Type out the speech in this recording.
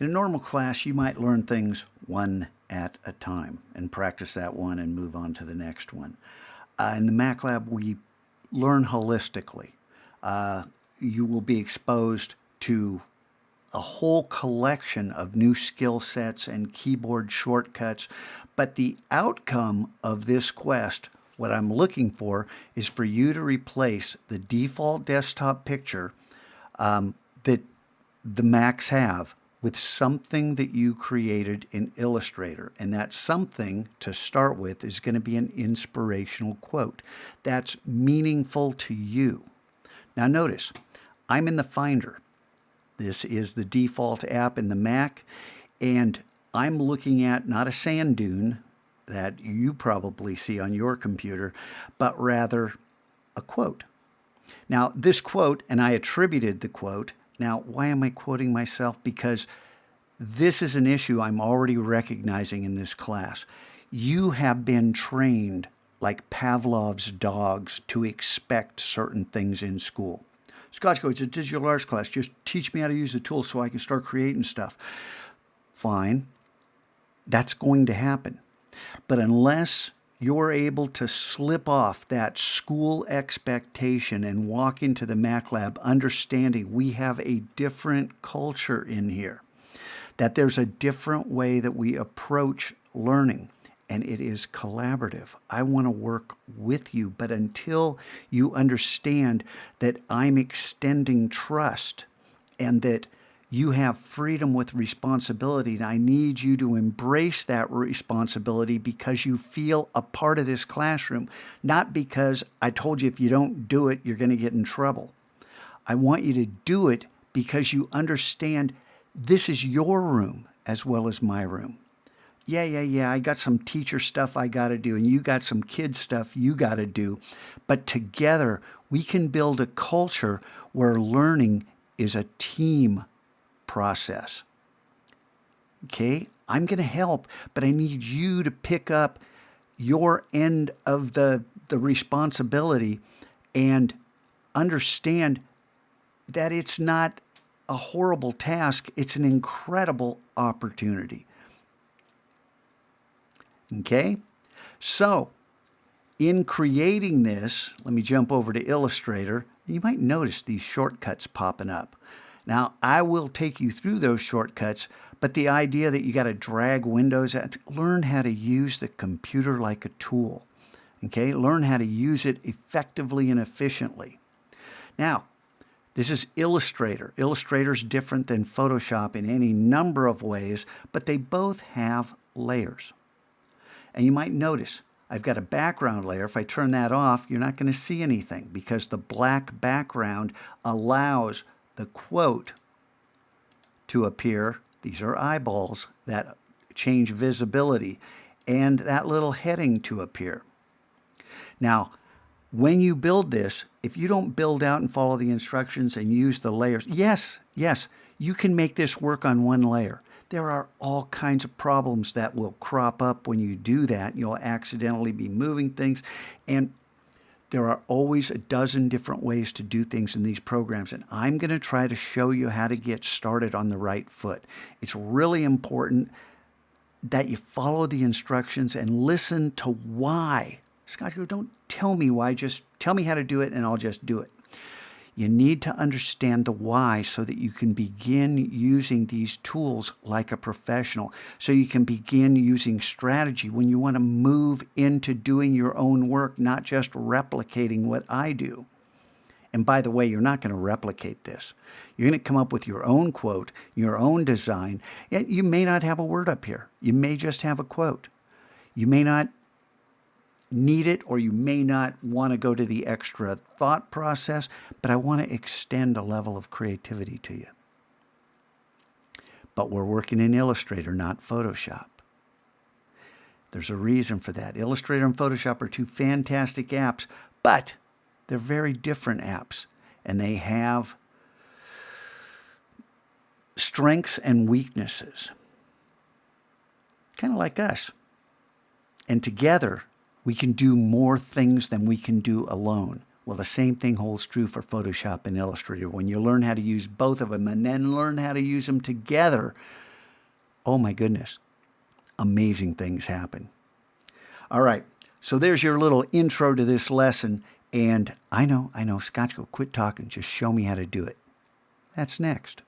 In a normal class, you might learn things one at a time and practice that one and move on to the next one. In the Mac Lab, we learn holistically. You will be exposed to a whole collection of new skill sets and keyboard shortcuts, but the outcome of this quest, what I'm looking for, is for you to replace the default desktop picture that the Macs have with something that you created in Illustrator. And that something, to start with, is going to be an inspirational quote that's meaningful to you. Now notice, I'm in the Finder. This is the default app in the Mac, and I'm looking at not a sand dune that you probably see on your computer, but rather a quote. Now, this quote, and I attributed the quote. Now, why am I quoting myself? Because this is an issue I'm already recognizing in this class. You have been trained like Pavlov's dogs to expect certain things in school. Scotch goes, it's a digital arts class. Just teach me how to use the tools so I can start creating stuff. Fine. That's going to happen. But unless you're able to slip off that school expectation and walk into the Mac Lab understanding we have a different culture in here, that there's a different way that we approach learning, and it is collaborative. I want to work with you, but until you understand that I'm extending trust and that you have freedom with responsibility, and I need you to embrace that responsibility because you feel a part of this classroom, not because I told you if you don't do it, you're going to get in trouble. I want you to do it because you understand this is your room as well as my room. Yeah, I got some teacher stuff I got to do, and you got some kid stuff you got to do. But together, we can build a culture where learning is a team process. Okay? I'm going to help, but I need you to pick up your end of the responsibility and understand that it's not a horrible task. It's an incredible opportunity. Okay? So, in creating this, let me jump over to Illustrator. You might notice these shortcuts popping up. Now, I will take you through those shortcuts, but the idea that you got to drag windows, learn how to use the computer like a tool. Okay? Learn how to use it effectively and efficiently. Now, this is Illustrator. Illustrator is different than Photoshop in any number of ways, but they both have layers. And you might notice I've got a background layer. If I turn that off, you're not going to see anything because the black background allows the quote to appear. These are eyeballs that change visibility, and that little heading to appear. Now, when you build this, if you don't build out and follow the instructions and use the layers, yes, you can make this work on one layer. There are all kinds of problems that will crop up when you do that. You'll accidentally be moving things, and there are always a dozen different ways to do things in these programs, and I'm going to try to show you how to get started on the right foot. It's really important that you follow the instructions and listen to why. Scott, don't tell me why, just tell me how to do it and I'll just do it. You need to understand the why so that you can begin using these tools like a professional, so you can begin using strategy when you want to move into doing your own work, not just replicating what I do. And by the way, you're not going to replicate this. You're going to come up with your own quote, your own design. You may not have a word up here. You may just have a quote. You may not need it, or you may not want to go to the extra thought process, but I want to extend a level of creativity to you. But we're working in Illustrator, not Photoshop. There's a reason for that. Illustrator and Photoshop are two fantastic apps, but they're very different apps, and they have strengths and weaknesses, kind of like us. And together, we can do more things than we can do alone. Well, the same thing holds true for Photoshop and Illustrator. When you learn how to use both of them and then learn how to use them together, oh my goodness, amazing things happen. All right, so there's your little intro to this lesson. And I know, Scotch, go quit talking. Just show me how to do it. That's next.